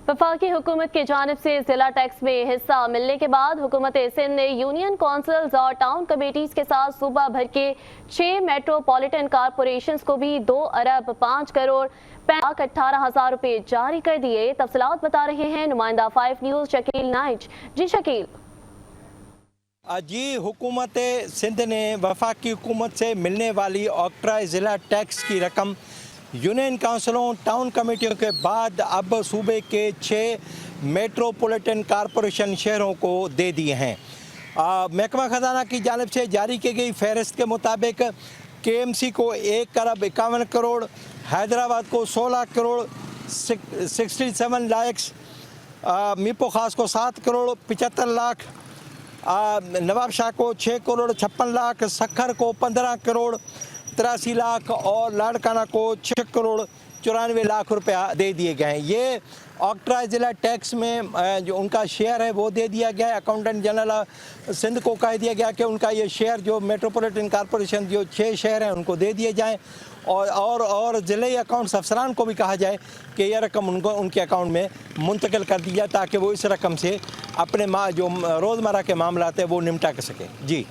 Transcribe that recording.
वफाकी हुकूमत की जानिब से जिला टैक्स में हिस्सा मिलने के बाद हुकूमत सिंध ने यूनियन काउंसिल्स और टाउन कमेटीज के साथ सूबा भर के 6 मेट्रोपॉलिटन कारपोरेशंस को भी 2 अरब 5 करोड़ 18,000 रुपए जारी कर दिए। तफसीलात बता रहे हैं नुमाइंदा 5 न्यूज़ शकील नाइच। जी शकील। जी, हुकूमत सिंध ने वफाकी हुकूमत से मिलने वाली ऑक्ट्रा ज़िला टैक्स की रकम यूनियन काउंसिलों टाउन कमेटियों के बाद अब सूबे के 6 मेट्रोपॉलिटन कारपोरेशन शहरों को दे दिए हैं। महकमा ख़जाना की जानिब से जारी की गई फहरिस्त के मुताबिक KMC को 1 अरब 51 करोड़, हैदराबाद को 16 करोड़ 67 लाख, मीपो खास को 7 करोड़ 75 लाख, नवाब शाह को 6 करोड़ 56 लाख, सखर को 15 करोड़ 83 लाख और लाड़काना को 6 करोड़ 94 लाख रुपया दे दिए गए हैं। ये ऑक्ट्रा ज़िला टैक्स में जो उनका शेयर है वो दे दिया गया है। अकाउंटेंट जनरल सिंध को कह दिया गया कि उनका ये शेयर जो मेट्रोपॉलिटन कारपोरेशन जो 6 शहर हैं उनको दे दिए जाएं और ज़िले अकाउंट्स अफसरान को भी कहा जाए कि यह रकम उनको उनके अकाउंट में मुंतकिल कर दी जाए ताकि वो इस रकम से अपने जो रोज़मर्रा के मामलात हैं वो निपटा कर सकें। जी।